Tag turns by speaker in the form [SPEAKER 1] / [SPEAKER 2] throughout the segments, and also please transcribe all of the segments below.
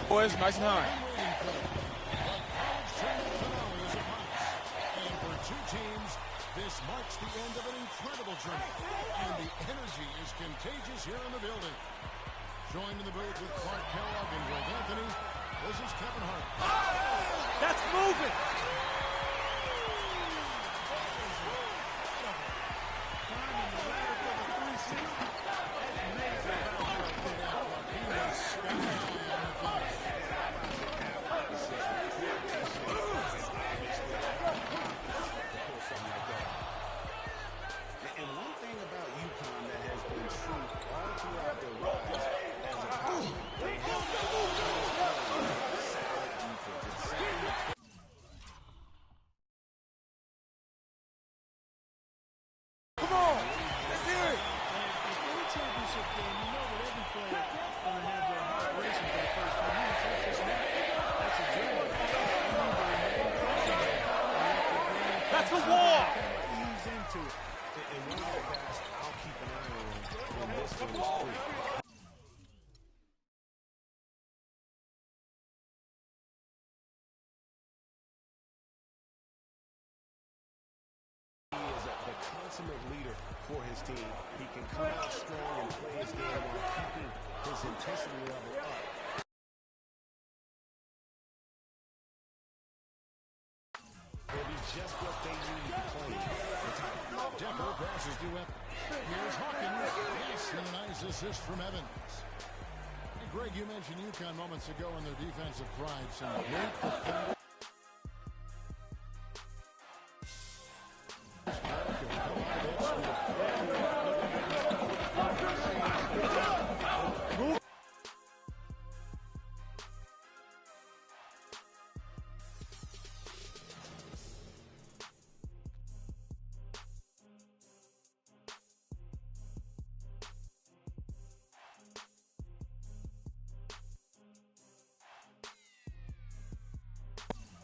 [SPEAKER 1] Boys, nice and high.
[SPEAKER 2] And for two teams, this marks the end of an incredible journey. And the energy is contagious here in the building. Joined in the booth with Clark Kellogg and Greg Anthony, this is Kevin Hart.
[SPEAKER 3] That's moving! That's a wall!
[SPEAKER 4] Ease into it. And one of the guys I'll keep an eye on when this one is free. He is the consummate leader for his team. He can come out strong and play his game while keeping his intensity level up. It'll be just what they need to play.
[SPEAKER 2] Deco passes to Evans. Here's Hawkins. Yes, and a nice assist from Evans. And Greg, you mentioned UConn moments ago in their defensive pride. Some great defenders.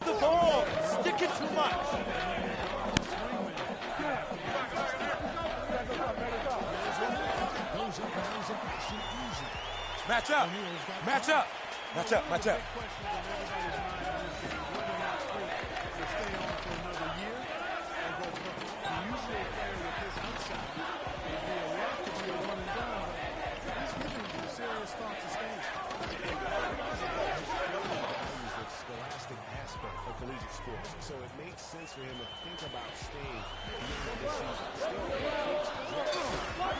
[SPEAKER 3] The ball! Stick it too much!
[SPEAKER 1] Match up! Match up! Match up! Match up!
[SPEAKER 4] Scholastic aspect of collegiate sports, so it makes sense for him to think about staying beyond this season. Still, he thinks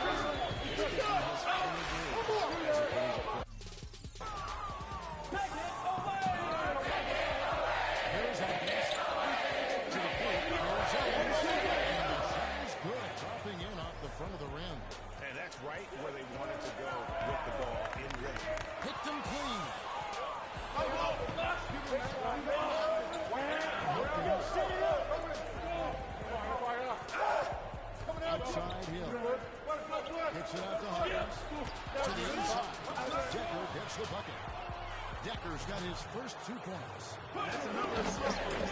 [SPEAKER 4] this could be his only game as a collegiate player.
[SPEAKER 2] Here's Evans to the plate. Here's Evans. And the shot is good, dropping in off the front of the rim.
[SPEAKER 4] And that's right where they wanted to go with the ball in rhythm.
[SPEAKER 2] Picked him clean. Outside Hill. Gets it out to Hawkins. To the inside. Decker gets the bucket. Decker's got his first 2 points.
[SPEAKER 3] That's another assist for his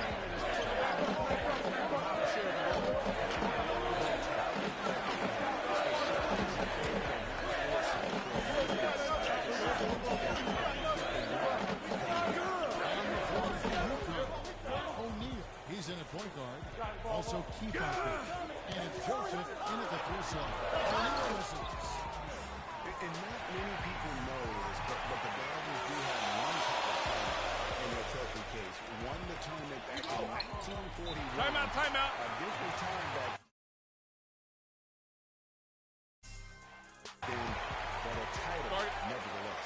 [SPEAKER 2] He's in at point guard. Also Keith out there. And it's Joseph in at the 3 slot. O'Neal misses.
[SPEAKER 4] And not many people know this, but the Badgers do have one title in their trophy case. Won the tournament back in 1941.
[SPEAKER 1] Timeout, timeout.
[SPEAKER 4] A different time back then, but a title nevertheless.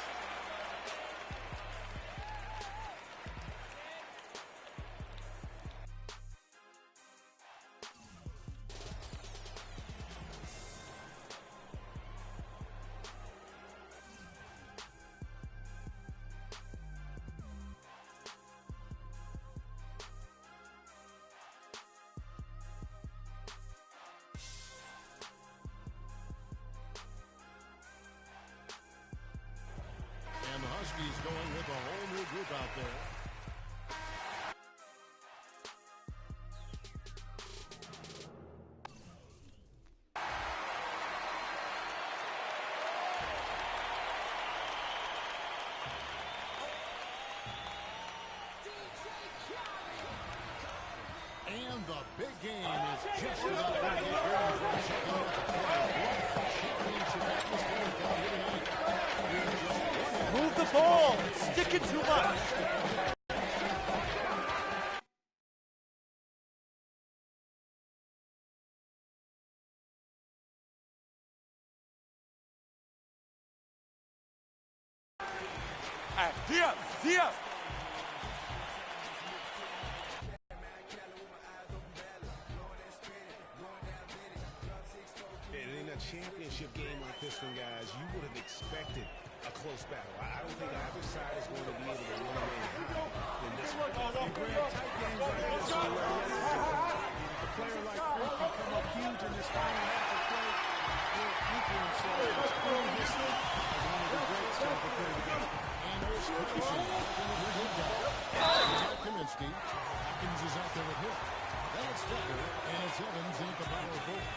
[SPEAKER 2] And the big game is just about to get going for the second half of play. What a championship atmosphere down here tonight.
[SPEAKER 3] Move the ball. It's sticking too much.
[SPEAKER 1] Dia.
[SPEAKER 4] In a championship game like this one, guys, you would have expected a close battle. I don't think either side is going to be able to win away in this one.
[SPEAKER 5] Tight games like this are where a player like Frank can come up huge in this final half of play. He'll anchor himself in his own history as one of the greats to ever play the game.
[SPEAKER 2] And there's Kaminsky. Hopkins is out there with him. Then it's Decker, and it's Evans in at the power forward.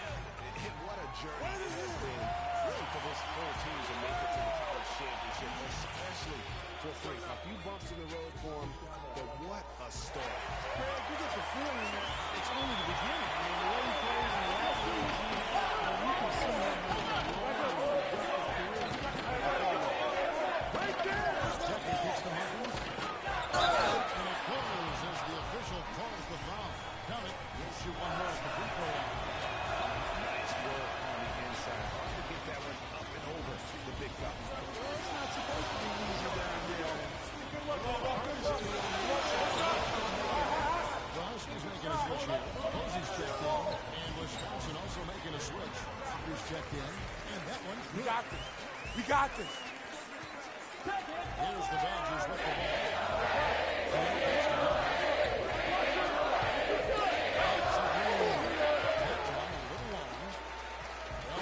[SPEAKER 4] And what a journey it has been really for this whole team to make it to the college championship, especially for Frank. A few bumps in the road for him, but what a start.
[SPEAKER 5] Craig, you get the feeling that it's only the beginning. I mean, the way he plays in the last year, you can see him having a long and productive career.
[SPEAKER 2] Right there! Decker gets to Hopkins. And it goes as the official calls the foul. Count it. We'll shoot one more at the free throw line.
[SPEAKER 4] Nice work on the inside. Hard to get that one up and over the big foul.
[SPEAKER 5] Well, it's not supposed to be easy down there.
[SPEAKER 2] Browski's making a switch here. Posey's checked in. And Wisconsin also making a switch. Who's checked in. And that one.
[SPEAKER 1] We got this. We got this.
[SPEAKER 2] Here's the Badgers with the ball.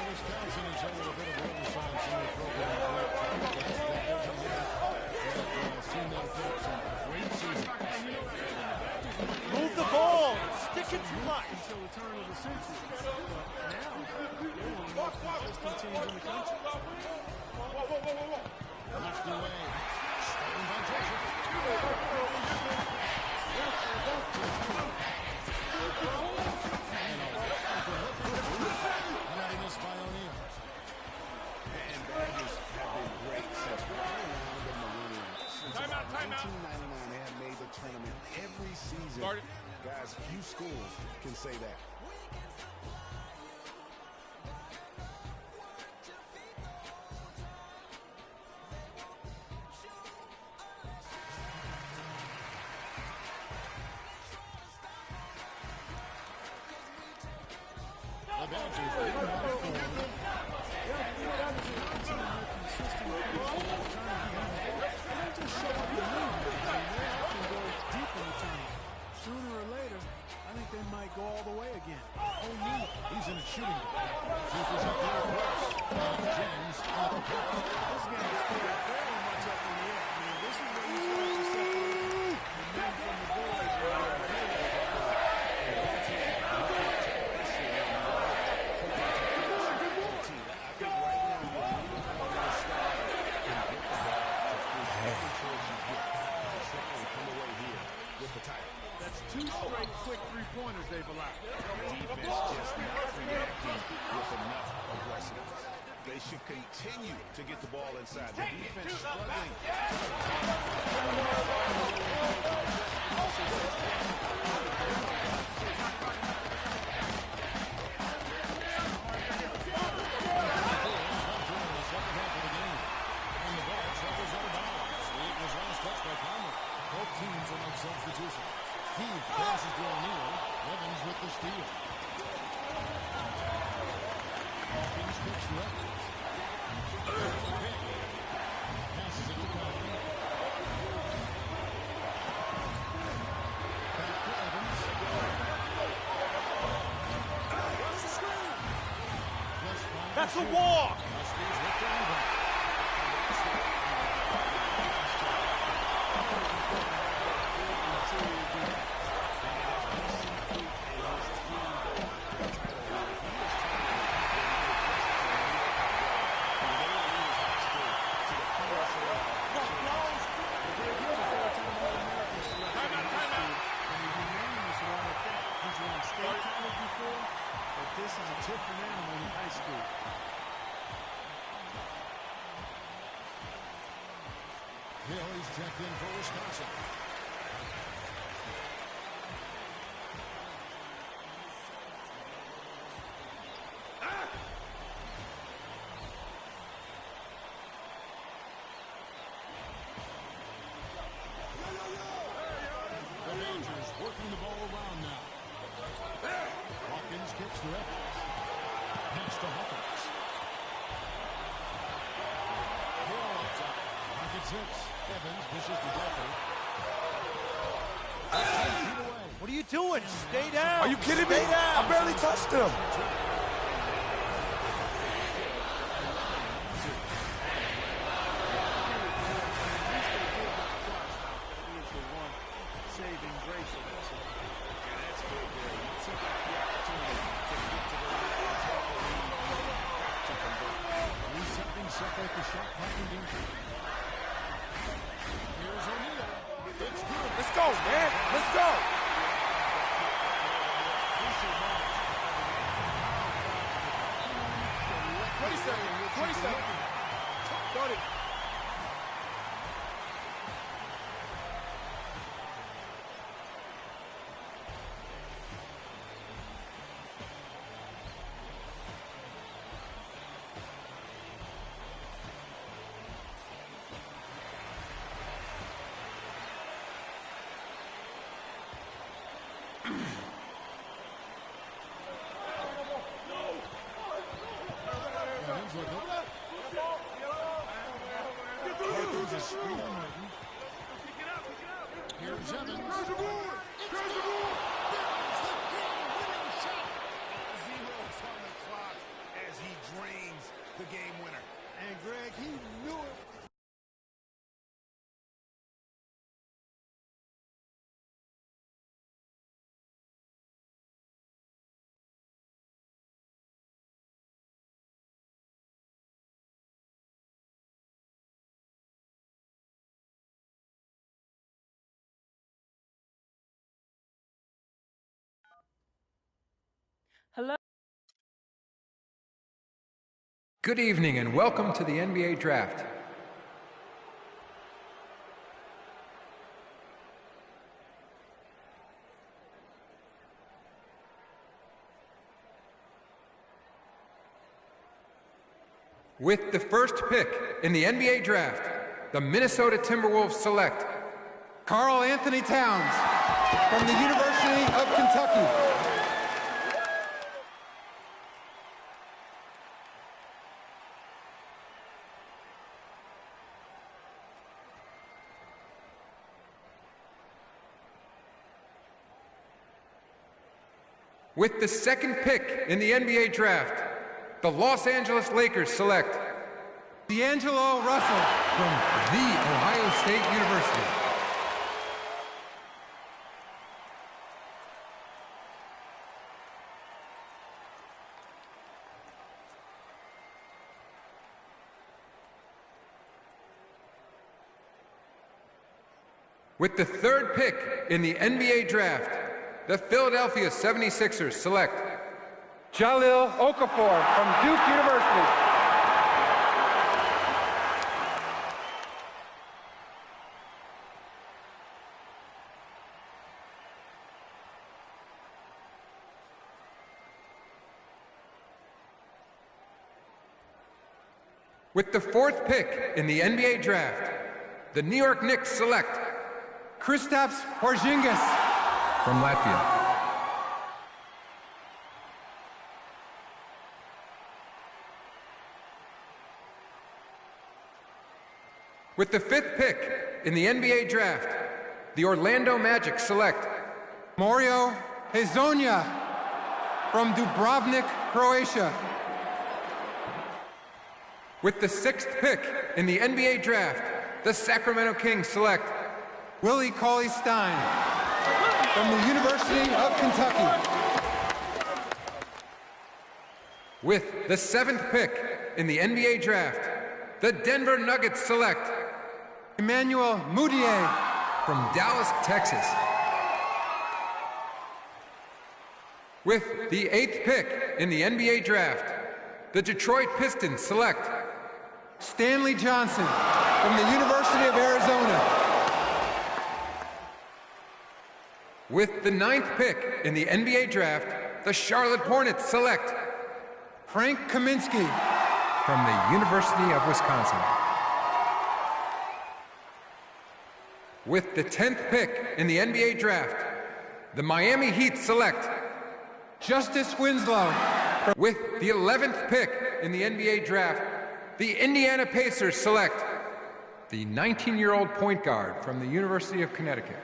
[SPEAKER 2] Wisconsin is over a bit of renaissance in their program. Seen them take some great seasons.
[SPEAKER 3] Move the ball. It's sticking too much.
[SPEAKER 5] Until the turn of the century. But now, they're one of the most consistent teams in the country.
[SPEAKER 2] Knocked away. Stolen by Joseph. Another miss by O'Neal.
[SPEAKER 4] And Badgers have been great since right around the millennium. Since about 1999, they have made the tournament every season. Guys, few schools can say that.
[SPEAKER 2] The Badgers lead by 4.
[SPEAKER 5] Sooner or later, I think they might go all the way again.
[SPEAKER 2] O'Neal, he's in a shooting game. Keepers up there close. And James at the top.
[SPEAKER 5] This game is still very much up in the air. I mean, this is where you start to separate the men from the boys. That's 2 straight quick three-pointers they've allowed.
[SPEAKER 4] Defense just not reacting with enough aggressiveness. They should continue to get the ball inside. The defense struggling.
[SPEAKER 2] Both teams will make substitutions. Heath passes to O'Neal. Evans with the steal. Hawkins picks to Evans. Passes it to Conley. Back to Evans.
[SPEAKER 3] That's a walk.
[SPEAKER 2] Huskies with the rebound.
[SPEAKER 5] He's one on state college before, but this is a different animal in high school.
[SPEAKER 2] Hill, he's checked in for Wisconsin. The Rangers working the ball around now. Hawkins kicks to Evans. Pass to Hawkins. Hill up top. Pocket six. Evans pushes to Delphi.
[SPEAKER 3] What are you doing? Stay down.
[SPEAKER 1] Are you kidding me?
[SPEAKER 3] Stay down.
[SPEAKER 1] I barely touched him.
[SPEAKER 5] Saving grace of this. Yeah, that's good there. Once he got the opportunity to get to the line, got to convert.
[SPEAKER 2] Resetting separate the shot blocking defense. Here's O'Neal. It's good.
[SPEAKER 1] Let's go, man. Let's go. 20 seconds. 20 seconds. Got it.
[SPEAKER 2] Evans with it. Hawkins is screen on Martin. Here's Evans. It's good. There's the game-winning shot.
[SPEAKER 4] Zeros on the clock as he drains the game winner.
[SPEAKER 5] And Greg, he knew it.
[SPEAKER 6] Good evening and welcome to the NBA Draft. With the first pick in the NBA Draft, the Minnesota Timberwolves select Karl Anthony Towns from the University of Kentucky. With the second pick in the NBA Draft, the Los Angeles Lakers select D'Angelo Russell from The Ohio State University. With the third pick in the NBA Draft, the Philadelphia 76ers select Jahlil Okafor from Duke University. With the fourth pick in the NBA Draft, the New York Knicks select Kristaps Porzingis from Latvia. With the fifth pick in the NBA Draft, the Orlando Magic select Mario Hezonja from Dubrovnik, Croatia. With the sixth pick in the NBA Draft, the Sacramento Kings select Willie Cauley-Stein from the University of Kentucky. With the seventh pick in the NBA Draft, the Denver Nuggets select Emmanuel Mudiay from Dallas, Texas. With the 8th pick in the NBA draft, the Detroit Pistons select Stanley Johnson from the University of Arizona. With the 9th pick in the NBA draft, the Charlotte Hornets select Frank Kaminsky from the University of Wisconsin. With the 10th pick in the NBA draft, the Miami Heat select Justice Winslow. With the 11th pick in the NBA draft, the Indiana Pacers select the 19-year-old point guard from the University of Connecticut.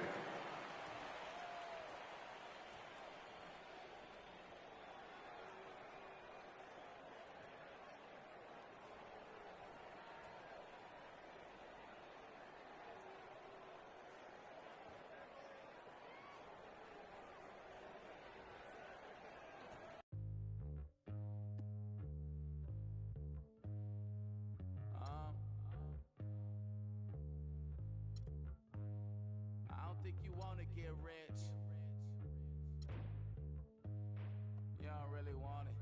[SPEAKER 1] I don't think you want to get rich. You don't really want it.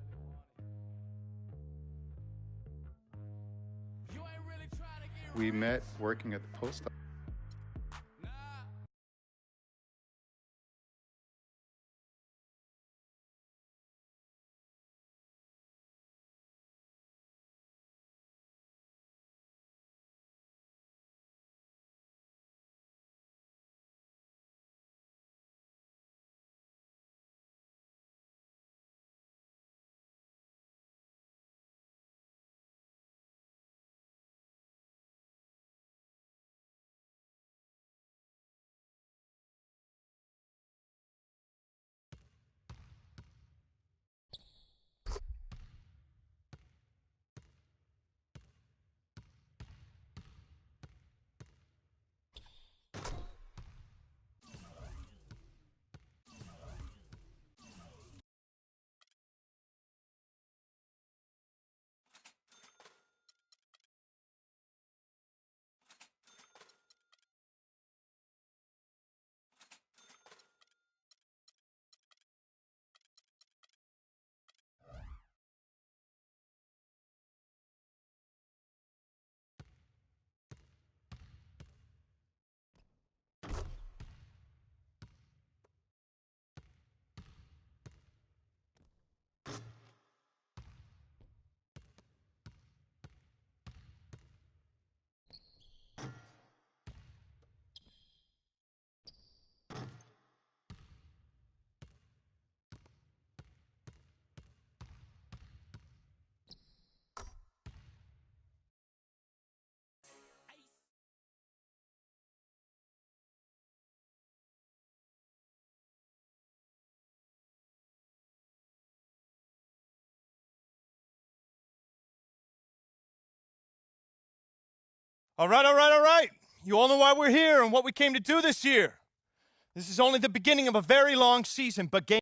[SPEAKER 1] You ain't really trying to get
[SPEAKER 7] We met working at the post office.
[SPEAKER 3] All right, all right, all right. You all know why we're here and what we came to do this year. This is only the beginning of a very long season, but game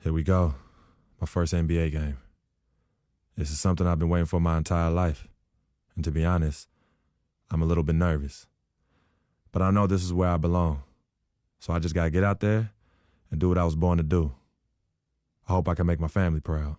[SPEAKER 8] Here we go. My first NBA game. This is something I've been waiting for my entire life. And to be honest, I'm a little bit nervous. But I know this is where I belong. So I just gotta get out there and do what I was born to do. I hope I can make my family proud.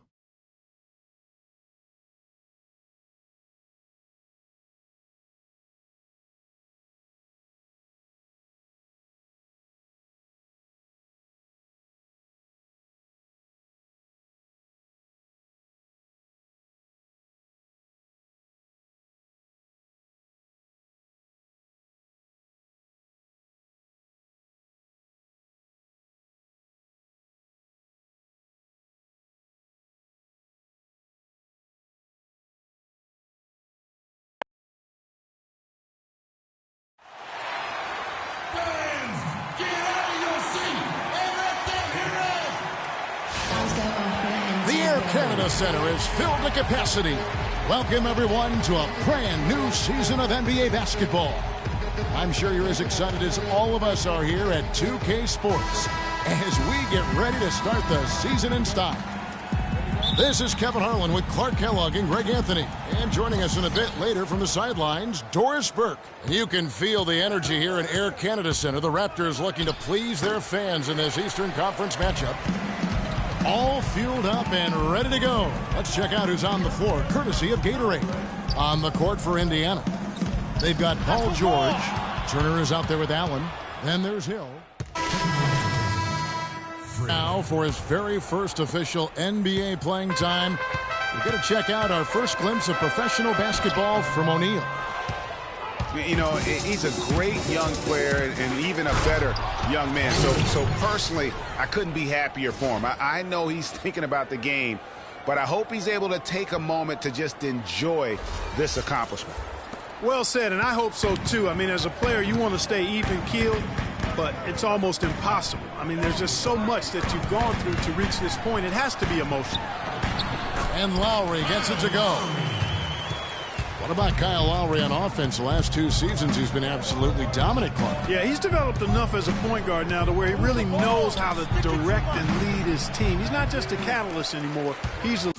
[SPEAKER 2] Canada Center is filled to capacity. Welcome, everyone, to a brand new season of NBA basketball. I'm sure you're as excited as all of us are here at 2K Sports as we get ready to start the season in style. This is Kevin Harlan with Clark Kellogg and Greg Anthony. And joining us in a bit later from the sidelines, Doris Burke. You can feel the energy here at Air Canada Center. The Raptors looking to please their fans in this Eastern Conference matchup. All fueled up and ready to go. Let's check out who's on the floor, courtesy of Gatorade. On the court for Indiana, they've got Paul George. Turner is out there with Allen. Then there's Hill. Now for his very first official NBA playing time, we're going to check out our first glimpse of professional basketball from O'Neal.
[SPEAKER 4] You know, he's a great young player and even a better young man. So personally, I couldn't be happier for him. I know he's thinking about the game, but I hope he's able to take a moment to just enjoy this accomplishment.
[SPEAKER 5] Well said, and I hope so too. I mean, as a player, you want to stay even-keeled, but it's almost impossible. I mean, there's just so much that you've gone through to reach this point. It has to be emotional.
[SPEAKER 2] And Lowry gets it to go. What about Kyle Lowry on offense? The last 2 seasons, he's been absolutely dominant, Clark.
[SPEAKER 5] Yeah, he's developed enough as a point guard now to where he really knows how to direct and lead his team. He's not just a catalyst anymore. He's a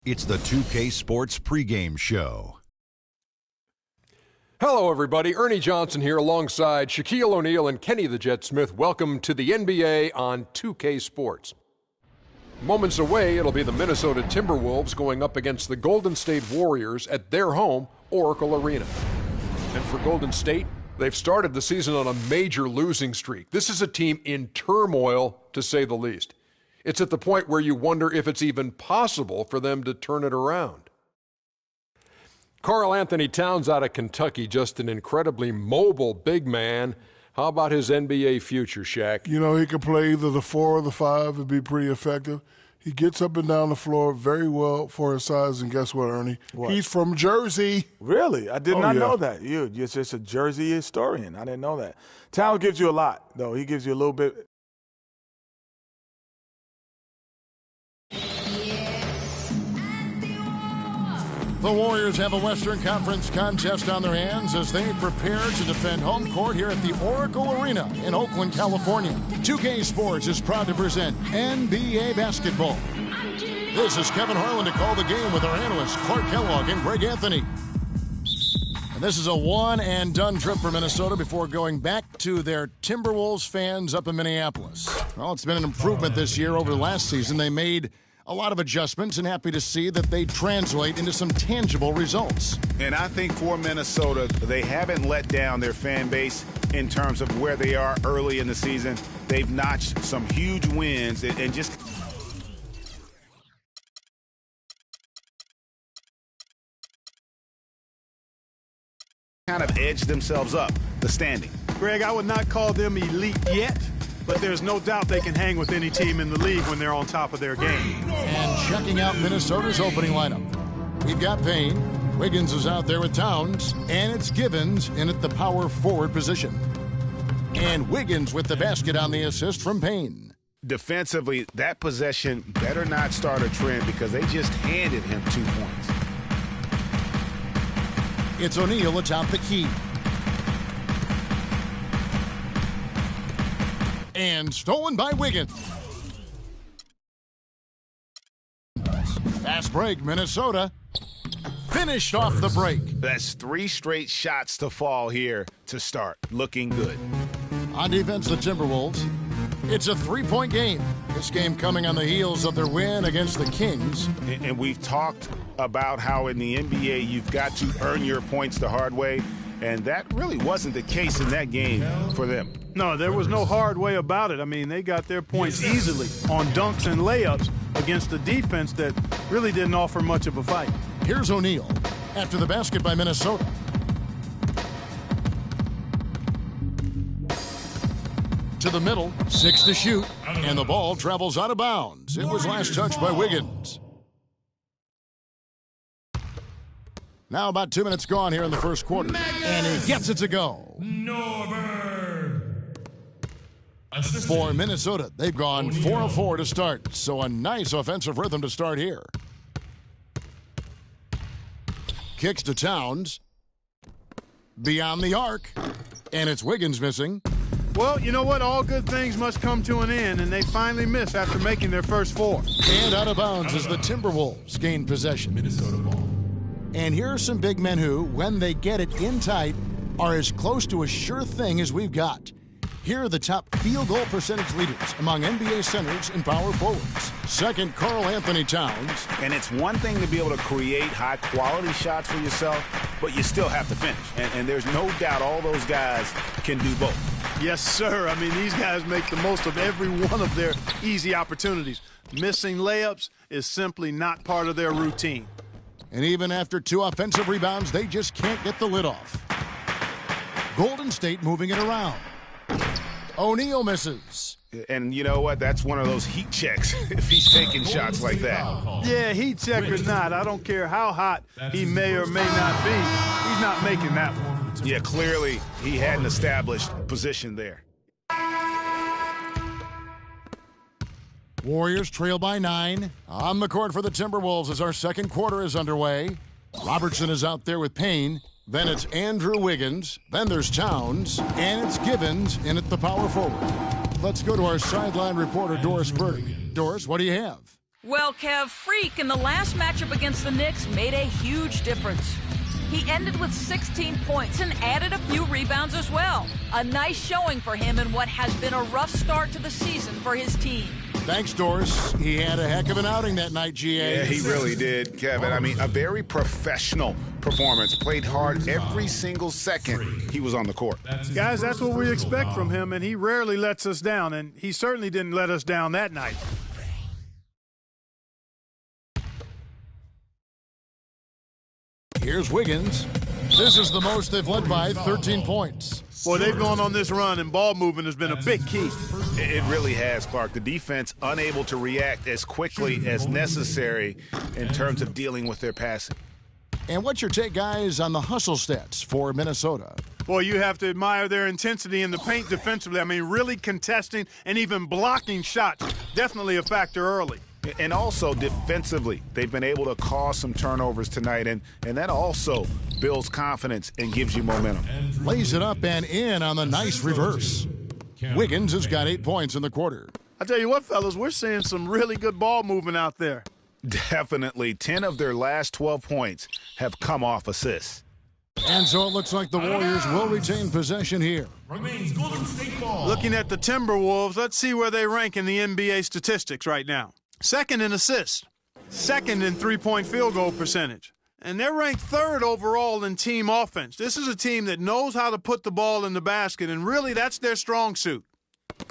[SPEAKER 9] It's the 2K Sports pregame show.
[SPEAKER 10] Hello, everybody. Ernie Johnson here alongside Shaquille O'Neal and Kenny the Jet Smith. Welcome to the NBA on 2K Sports. Moments away, it'll be the Minnesota Timberwolves going up against the Golden State Warriors at their home, Oracle Arena. And for Golden State, they've started the season on a major losing streak. This is a team in turmoil, to say the least. It's at the point where you wonder if it's even possible for them to turn it around. Karl Anthony Towns out of Kentucky, just an incredibly mobile big man. How about his NBA future, Shaq?
[SPEAKER 1] You know, he can play either the 4 or the 5 and be pretty effective. He gets up and down the floor very well for his size, and guess what, Ernie?
[SPEAKER 5] What?
[SPEAKER 1] He's from Jersey.
[SPEAKER 5] Really? I did not know that. You're just a Jersey historian. I didn't know that. Towns gives you a lot, though. He gives you a little bit.
[SPEAKER 2] The Warriors have a Western Conference contest on their hands as they prepare to defend home court here at the Oracle Arena in Oakland, California. 2K Sports is proud to present NBA basketball. This is Kevin Harlan to call the game with our analysts Clark Kellogg and Greg Anthony. And this is a one-and-done trip for Minnesota before going back to their Timberwolves fans up in Minneapolis. Well, it's been an improvement this year over the last season. They made a lot of adjustments, and happy to see that they translate into some tangible results.
[SPEAKER 4] And I think for Minnesota, they haven't let down their fan base in terms of where they are early in the season. They've notched some huge wins and just kind of edged themselves up the standing.
[SPEAKER 5] Greg, I would not call them elite yet, but there's no doubt they can hang with any team in the league when they're on top of their game.
[SPEAKER 2] And checking out Minnesota's opening lineup, we've got Payne. Wiggins is out there with Towns, and it's Givens in at the power forward position. And Wiggins with the basket on the assist from Payne.
[SPEAKER 4] Defensively, that possession better not start a trend because they just handed him 2 points.
[SPEAKER 2] It's O'Neal atop the key. And stolen by Wiggins. Fast break, Minnesota. Finished off the break.
[SPEAKER 4] That's 3 straight shots to fall here to start. Looking good.
[SPEAKER 2] On defense, the Timberwolves. It's a 3-point game. This game coming on the heels of their win against the Kings.
[SPEAKER 4] And we've talked about how in the NBA you've got to earn your points the hard way. And that really wasn't the case in that game for them.
[SPEAKER 5] No, there was no hard way about it. I mean, they got their points easily on dunks and layups against a defense that really didn't offer much of a fight.
[SPEAKER 2] Here's O'Neal after the basket by Minnesota. To the middle, 6 to shoot, and the ball travels out of bounds. It was last touched by Wiggins. Now about 2 minutes gone here in the first quarter, and he gets it to go. For Minnesota, they've gone 4 of 4 to start, so a nice offensive rhythm to start here. Kicks to Towns. Beyond the arc, and it's Wiggins missing.
[SPEAKER 5] Well, you know what? All good things must come to an end, and they finally miss after making their first 4.
[SPEAKER 2] And out of bounds as the Timberwolves gain possession. Minnesota ball. And here are some big men who, when they get it in tight, are as close to a sure thing as we've got. Here are the top field goal percentage leaders among NBA centers and power forwards. Second, Karl Anthony Towns.
[SPEAKER 4] And it's one thing to be able to create high-quality shots for yourself, but you still have to finish. And there's no doubt all those guys can do both.
[SPEAKER 5] Yes, sir. I mean, these guys make the most of every one of their easy opportunities. Missing layups is simply not part of their routine.
[SPEAKER 2] And even after 2 offensive rebounds, they just can't get the lid off. Golden State moving it around. O'Neal misses.
[SPEAKER 4] And you know what? That's one of those heat checks if he's taking shots like that.
[SPEAKER 5] Yeah, heat check or not, I don't care how hot he may or may not be. He's not making that one.
[SPEAKER 4] Yeah, clearly he had an established position there.
[SPEAKER 2] Warriors trail by 9. On the court for the Timberwolves as our second quarter is underway. Robertson is out there with Payne. Then it's Andrew Wiggins. Then there's Towns. And it's Givens in at the power forward. Let's go to our sideline reporter, Doris Burdick. Doris, what do you have?
[SPEAKER 11] Well, Kev, Freak in the last matchup against the Knicks made a huge difference. He ended with 16 points and added a few rebounds as well. A nice showing for him in what has been a rough start to the season for his team.
[SPEAKER 2] Thanks, Doris. He had a heck of an outing that night, GA.
[SPEAKER 12] Yeah, he really did, Kevin. I mean, a very professional performance. Played hard every single second he was on the court.
[SPEAKER 5] Guys, that's what we expect from him, and he rarely lets us down, and he certainly didn't let us down that night.
[SPEAKER 2] Here's Wiggins. This is the most they've led by, 13 points.
[SPEAKER 5] Boy, they've gone on this run, and ball movement has been a big key.
[SPEAKER 12] It really has, Clark. The defense unable to react as quickly as necessary in terms of dealing with their passing.
[SPEAKER 2] And what's your take, guys, on the hustle stats for Minnesota?
[SPEAKER 5] Boy, you have to admire their intensity in the paint defensively. I mean, really contesting and even blocking shots. Definitely a factor early.
[SPEAKER 12] And also defensively, they've been able to cause some turnovers tonight, and that also builds confidence and gives you momentum.
[SPEAKER 2] Lays it up and in on the nice reverse. Wiggins has got 8 points in the quarter.
[SPEAKER 5] I tell you what, fellas, we're seeing some really good ball movement out there.
[SPEAKER 12] Definitely. 10 of their last 12 points have come off assists.
[SPEAKER 2] And so it looks like the Warriors will retain possession here.
[SPEAKER 5] Looking at the Timberwolves, let's see where they rank in the NBA statistics right now. Second in assists, second in three-point field goal percentage, and they're ranked third overall in team offense. This is a team that knows how to put the ball in the basket, and really that's their strong suit.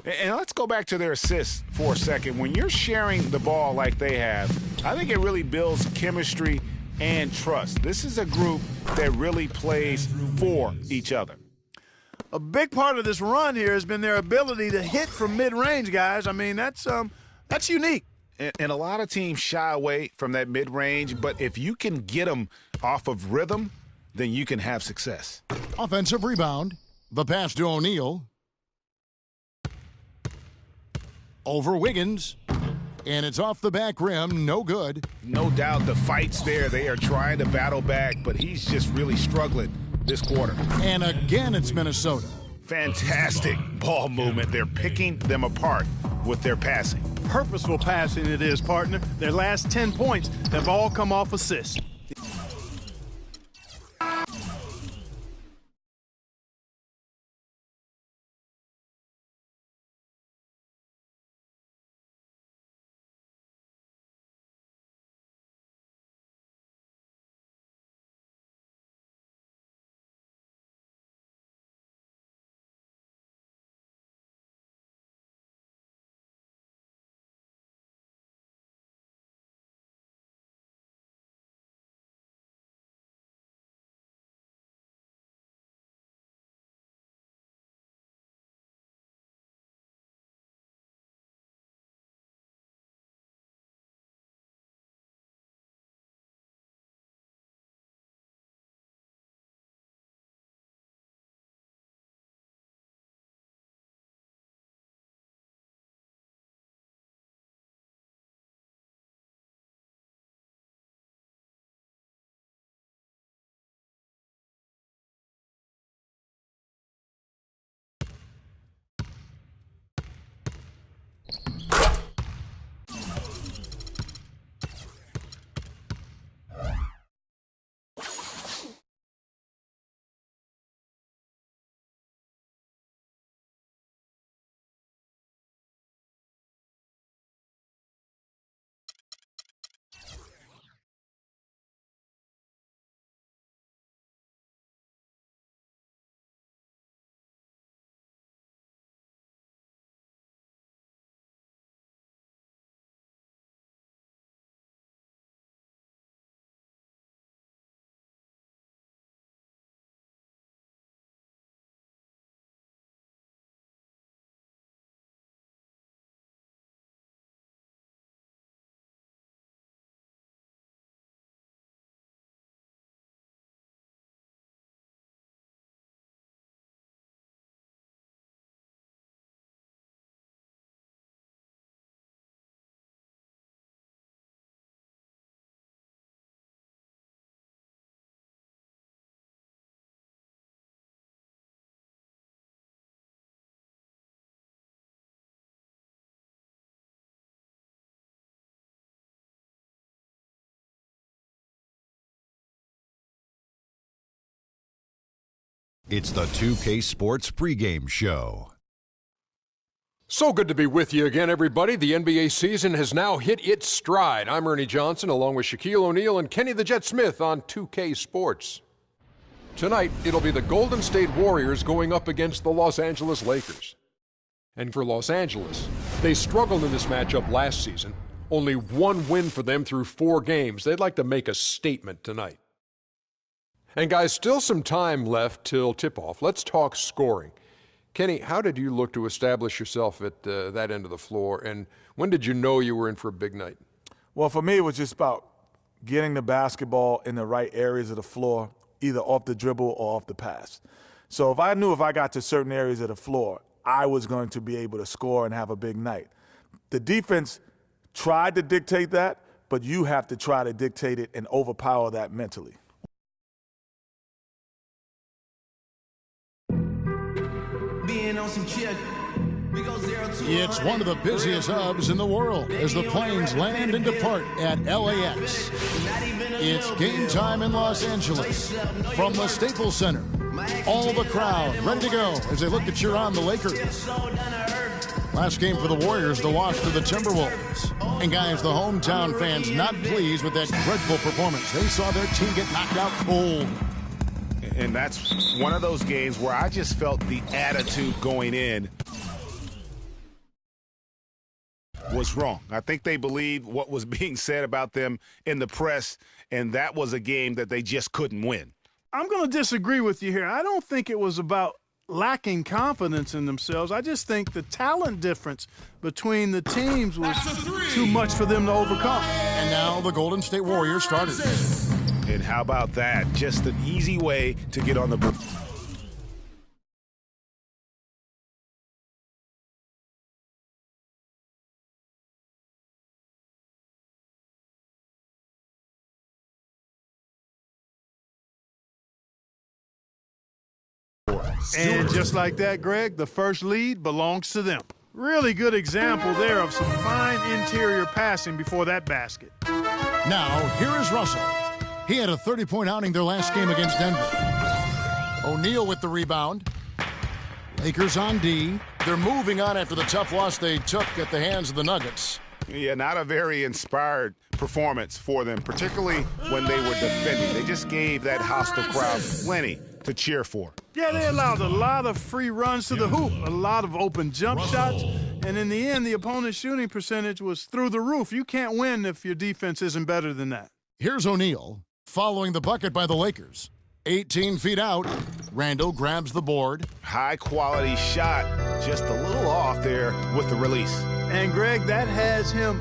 [SPEAKER 12] And let's go back to their assists for a second. When you're sharing the ball like they have, I think it really builds chemistry and trust. This is a group that really plays for each other.
[SPEAKER 5] A big part of this run here has been their ability to hit from mid-range, guys. I mean, that's unique.
[SPEAKER 12] And a lot of teams shy away from that mid-range, but if you can get them off of rhythm, then you can have success.
[SPEAKER 2] Offensive rebound. The pass to O'Neal. Over Wiggins. And it's off the back rim. No good.
[SPEAKER 12] No doubt the fight's there. They are trying to battle back, but he's just really struggling this quarter.
[SPEAKER 2] And again, it's Minnesota.
[SPEAKER 12] Fantastic ball movement. They're picking them apart with their passing.
[SPEAKER 5] Purposeful passing it is, partner. Their last 10 points have all come off assists.
[SPEAKER 9] It's the 2K Sports pregame show.
[SPEAKER 10] So good to be with you again, everybody. The NBA season has now hit its stride. I'm Ernie Johnson, along with Shaquille O'Neal and Kenny the Jet Smith on 2K Sports. Tonight, it'll be the Golden State Warriors going up against the Los Angeles Lakers. And for Los Angeles, they struggled in this matchup last season. Only one win for them through 4 games. They'd like to make a statement tonight. And guys, still some time left till tip-off. Let's talk scoring. Kenny, how did you look to establish yourself at that end of the floor, and when did you know you were in for a big night?
[SPEAKER 13] Well, for me, it was just about getting the basketball in the right areas of the floor, either off the dribble or off the pass. So if I knew if I got to certain areas of the floor, I was going to be able to score and have a big night. The defense tried to dictate that, but you have to try to dictate it and overpower that mentally.
[SPEAKER 2] It's one of the busiest hubs in the world as the planes land and depart at LAX. It's game time in Los Angeles from the Staples Center. All the crowd ready to go as they look to cheer on the Lakers. Last game for the Warriors, the loss to the Timberwolves. And guys, the hometown fans not pleased with that dreadful performance. They saw their team get knocked out cold.
[SPEAKER 12] And that's one of those games where I just felt the attitude going in was wrong. I think they believed what was being said about them in the press, and that was a game that they just couldn't win.
[SPEAKER 5] I'm going to disagree with you here. I don't think it was about lacking confidence in themselves. I just think the talent difference between the teams was too much for them to overcome.
[SPEAKER 2] And now the Golden State Warriors starters.
[SPEAKER 12] And how about that? Just an easy way to get on the board.
[SPEAKER 5] And just like that, Greg, the first lead belongs to them. Really good example there of some fine interior passing before that basket.
[SPEAKER 2] Now, here is Russell. He had a 30-point outing their last game against Denver. O'Neal with the rebound. Lakers on D. They're moving on after the tough loss they took at the hands of the Nuggets.
[SPEAKER 12] Yeah, not a very inspired performance for them, particularly when they were defending. They just gave that hostile crowd plenty to cheer for.
[SPEAKER 5] Yeah, they allowed a lot of free runs to the hoop, a lot of open jump shots, and in the end, the opponent's shooting percentage was through the roof. You can't win if your defense isn't better than that.
[SPEAKER 2] Here's O'Neal following the bucket by the Lakers. 18 feet out, Randall grabs the board.
[SPEAKER 12] High-quality shot, just a little off there with the release.
[SPEAKER 5] And, Greg, that has him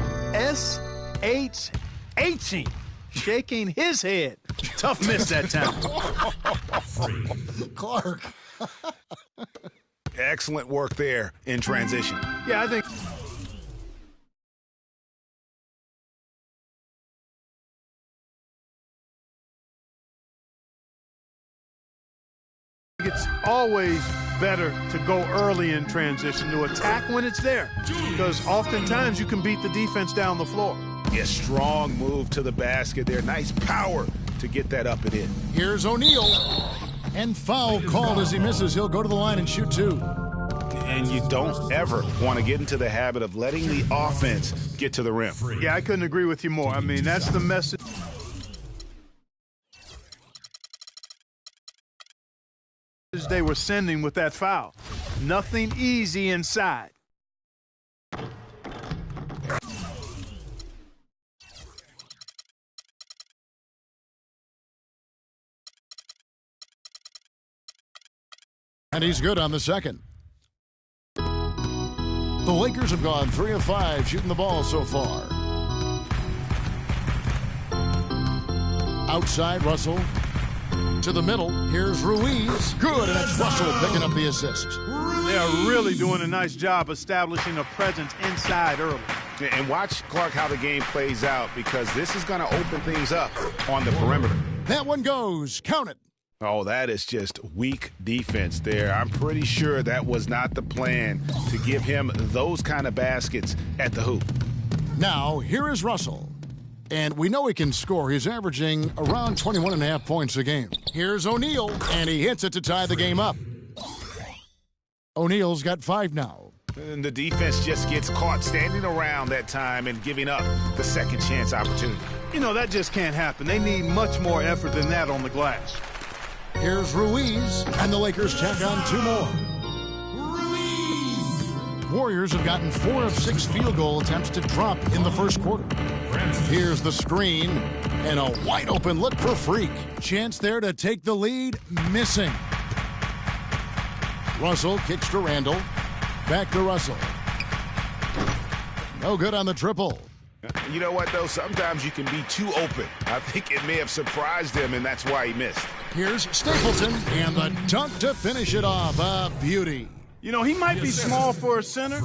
[SPEAKER 5] SHHing, shaking his head. Tough miss that time.
[SPEAKER 2] Clark.
[SPEAKER 12] Excellent work there in transition.
[SPEAKER 5] Yeah, I think it's always better to go early in transition, to attack when it's there, because oftentimes you can beat the defense down the floor.
[SPEAKER 12] Yeah, strong move to the basket there. Nice power to get that up and in.
[SPEAKER 2] Here's O'Neal. And foul called as he misses. He'll go to the line and shoot 2.
[SPEAKER 12] And you don't ever want to get into the habit of letting the offense get to the rim.
[SPEAKER 5] Yeah, I couldn't agree with you more. I mean, that's the message they were sending with that foul. Nothing easy inside.
[SPEAKER 2] And he's good on the second. The Lakers have gone 3 of 5 shooting the ball so far. Outside, Russell. To the middle, here's Ruiz. Good, and it's Russell picking up the assist.
[SPEAKER 5] They are really doing a nice job establishing a presence inside early.
[SPEAKER 12] And watch, Clark, how the game plays out, because this is going to open things up on the perimeter.
[SPEAKER 2] That one goes. Count it.
[SPEAKER 12] Oh, that is just weak defense there. I'm pretty sure that was not the plan to give him those kind of baskets at the hoop.
[SPEAKER 2] Now, here is Russell.
[SPEAKER 14] And we know he can score. He's averaging around 21.5 points a game. Here's O'Neal, and he hits it to tie the game up. O'Neal's got 5 now.
[SPEAKER 12] And the defense just gets caught standing around that time and giving up the second chance opportunity.
[SPEAKER 5] You know, that just can't happen. They need much more effort than that on the glass.
[SPEAKER 14] Here's Ruiz, and the Lakers tack on 2 more. Warriors have gotten 4 of 6 field goal attempts to drop in the first quarter. Here's the screen, and a wide open look for Freak. Chance there to take the lead, missing. Russell kicks to Randall. Back to Russell. No good on the triple.
[SPEAKER 12] You know what, though? Sometimes you can be too open. I think it may have surprised him, and that's why he missed.
[SPEAKER 14] Here's Stapleton, and the dunk to finish it off. A beauty.
[SPEAKER 5] You know, he might be small for a center,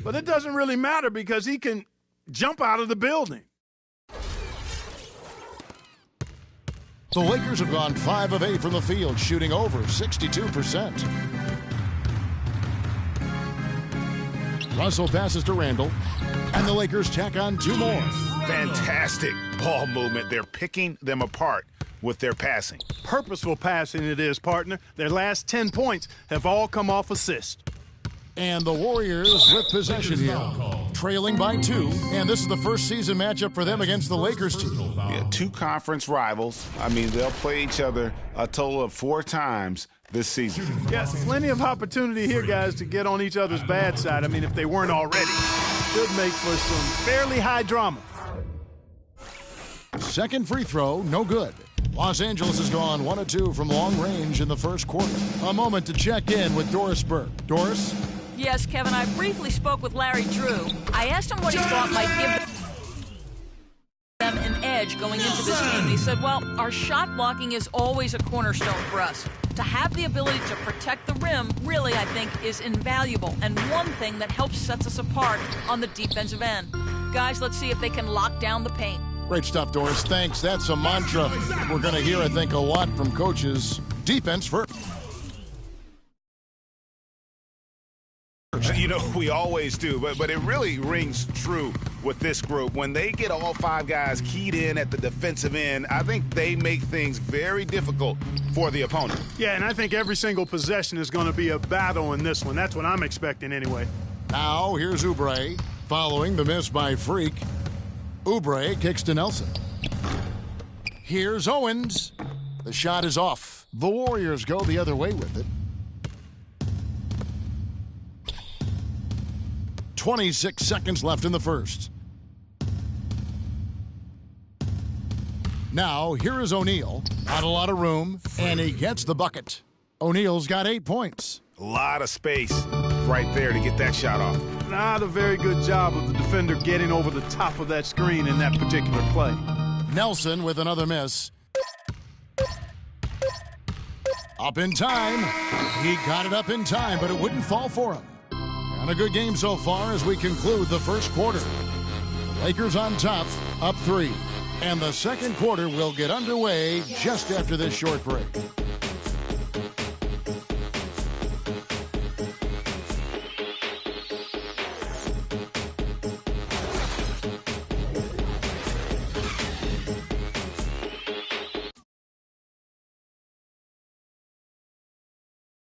[SPEAKER 5] but it doesn't really matter because he can jump out of the building.
[SPEAKER 14] The Lakers have gone 5 of 8 from the field, shooting over 62%. Russell passes to Randall, and the Lakers tack on 2 more.
[SPEAKER 12] Fantastic ball movement. They're picking them apart with their passing.
[SPEAKER 5] Purposeful passing it is, partner. Their last 10 points have all come off assist.
[SPEAKER 14] And the Warriors with possession here, trailing by 2. And this is the first season matchup for them against the Lakers team.
[SPEAKER 12] Yeah, 2 conference rivals. I mean, they'll play each other a total of 4 times this season.
[SPEAKER 5] Yes, plenty of opportunity here, guys, to get on each other's bad side. I mean, if they weren't already. Should make for some fairly high drama.
[SPEAKER 14] Second free throw, no good. Los Angeles has gone 1 of 2 from long range in the first quarter. A moment to check in with Doris Burke. Doris?
[SPEAKER 11] Yes, Kevin, I briefly spoke with Larry Drew. I asked him what he thought might give them an edge going into this game. He said, well, our shot blocking is always a cornerstone for us. To have the ability to protect the rim really, I think, is invaluable and one thing that helps sets us apart on the defensive end. Guys, let's see if they can lock down the paint.
[SPEAKER 14] Great stuff, Doris. Thanks. That's a mantra we're going to hear, I think, a lot from coaches. Defense first.
[SPEAKER 12] You know, we always do, but it really rings true with this group. When they get all 5 guys keyed in at the defensive end, I think they make things very difficult for the opponent.
[SPEAKER 5] Yeah, and I think every single possession is going to be a battle in this one. That's what I'm expecting anyway.
[SPEAKER 14] Now, here's Oubre, following the miss by Freak. Oubre kicks to Nelson. Here's Owens. The shot is off. The Warriors go the other way with it. 26 seconds left in the first. Now, here is O'Neal. Not a lot of room, and he gets the bucket. O'Neal's got 8 points.
[SPEAKER 12] A lot of space right there to get that shot off.
[SPEAKER 5] Not a very good job of the defender getting over the top of that screen in that particular play.
[SPEAKER 14] Nelson with another miss. Up in time. He got it up in time, but it wouldn't fall for him. And a good game so far as we conclude the first quarter. Lakers on top, up 3. And the second quarter will get underway just after this short break.